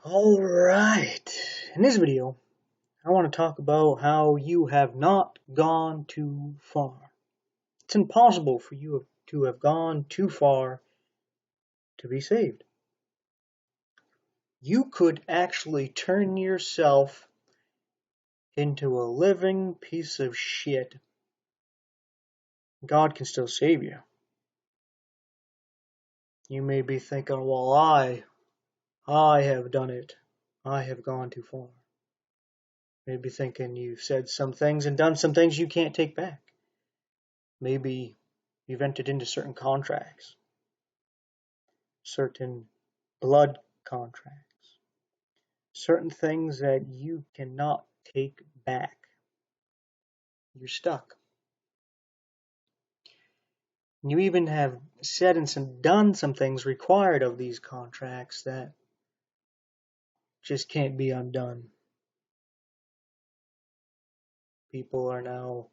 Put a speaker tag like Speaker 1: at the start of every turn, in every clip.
Speaker 1: Alright, in this video, I want to talk about how you have not gone too far. It's impossible for you to have gone too far to be saved. You could actually turn yourself into a living piece of shit. God can still save you. You may be thinking, well, I have done it. I have gone too far. Maybe thinking you've said some things and done some things you can't take back. Maybe you've entered into certain contracts, certain blood contracts, certain things that you cannot take back. You're stuck. You even have said and done some things required of these contracts that just can't be undone. People are now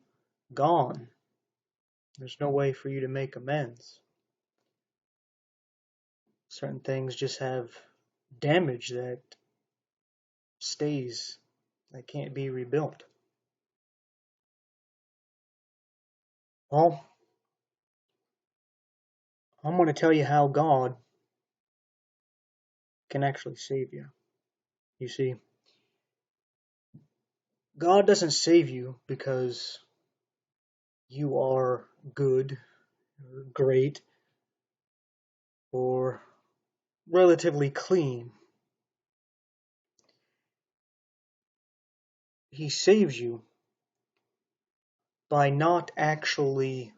Speaker 1: gone. There's no way for you to make amends. Certain things just have damage that stays, that can't be rebuilt. Well, I'm going to tell you how God can actually save you. You see, God doesn't save you because you are good or great or relatively clean. He saves you by not actually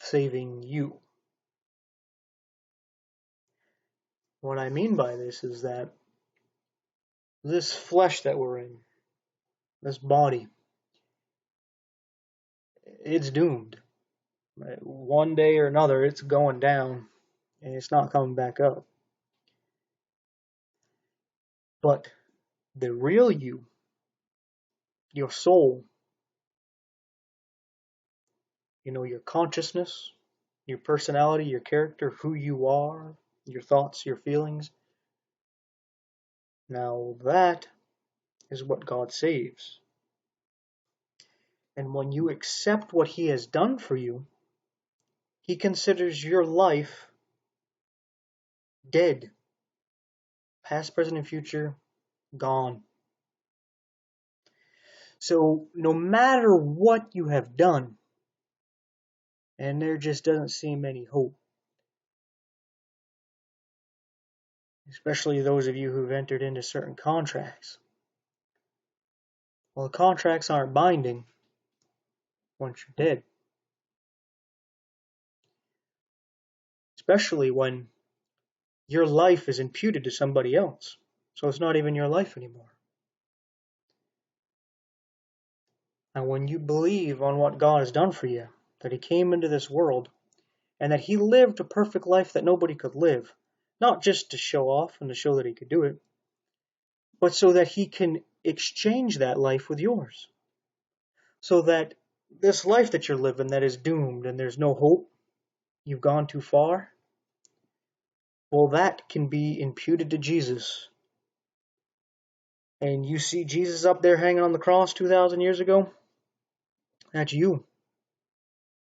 Speaker 1: saving you. What I mean by this is that this flesh that we're in, this body, it's doomed. One day or another, it's going down and it's not coming back up. But the real you, your soul, your consciousness, your personality, your character, who you are, your thoughts, your feelings. Now that is what God saves. And when you accept what He has done for you, He considers your life dead. Past, present, and future, gone. So no matter what you have done, and there just doesn't seem any hope, especially those of you who've entered into certain contracts. Well, the contracts aren't binding once you're dead. Especially when your life is imputed to somebody else. So it's not even your life anymore. And when you believe on what God has done for you, that He came into this world, and that He lived a perfect life that nobody could live, not just to show off and to show that He could do it, but so that He can exchange that life with yours. So that this life that you're living that is doomed and there's no hope, you've gone too far, well, that can be imputed to Jesus. And you see Jesus up there hanging on the cross 2,000 years ago? That's you.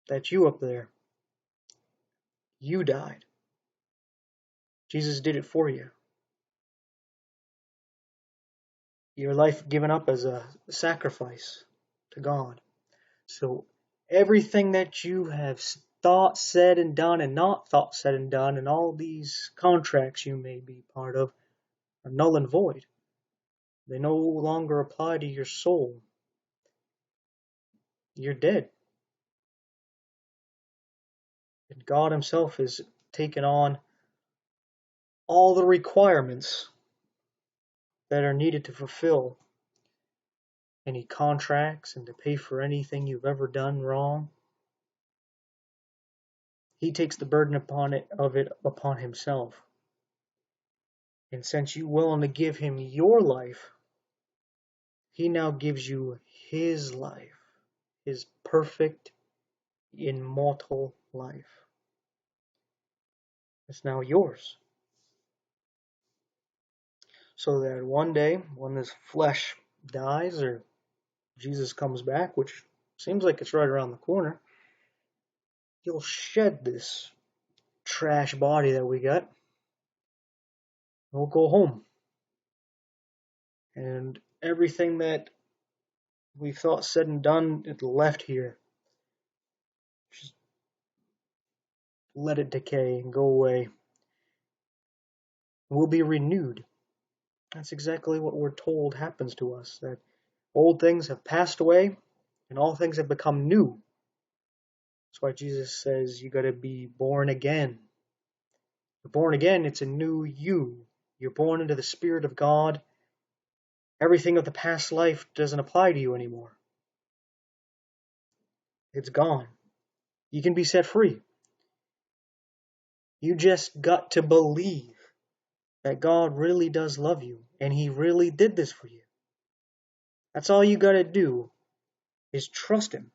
Speaker 1: That's you up there. You died. Jesus did it for you. Your life given up as a sacrifice to God. So everything that you have thought, said, and done, and not thought, said, and done, and all these contracts you may be part of are null and void. They no longer apply to your soul. You're dead. And God Himself has taken on all the requirements that are needed to fulfill any contracts and to pay for anything you've ever done wrong. He takes the burden of it upon Himself. And since you're willing to give Him your life, He now gives you His life, His perfect, immortal life. It's now yours. so that one day when this flesh dies or Jesus comes back, which seems like it's right around the corner, he'll shed this trash body that we got. We'll go home. And everything that we thought said and done, it left here. Just let it decay and go away. We'll be renewed. That's exactly what we're told happens to us, that old things have passed away and all things have become new. That's why Jesus says you got to be born again. You're born again, it's a new you. You're born into the Spirit of God. Everything of the past life doesn't apply to you anymore. It's gone. You can be set free. You just got to believe that God really does love you and He really did this for you. That's all you got to do is trust Him.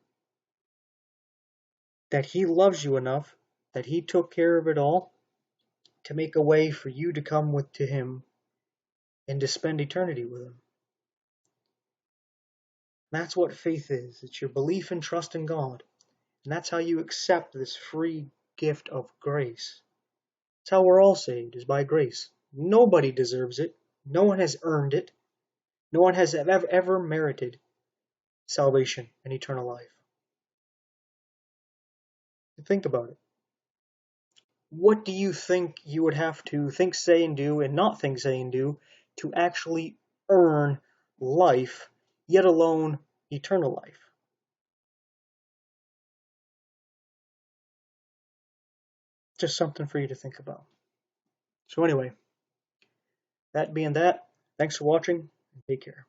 Speaker 1: That He loves you enough, that He took care of it all to make a way for you to come to Him and to spend eternity with Him. That's what faith is. It's your belief and trust in God. And that's how you accept this free gift of grace. That's how we're all saved, is by grace. Nobody deserves it. No one has earned it. No one has ever merited salvation and eternal life. Think about it. What do you think you would have to think, say, and do, and not think, say, and do, to actually earn life, yet alone eternal life? Just something for you to think about. So anyway, that being that, thanks for watching, and take care.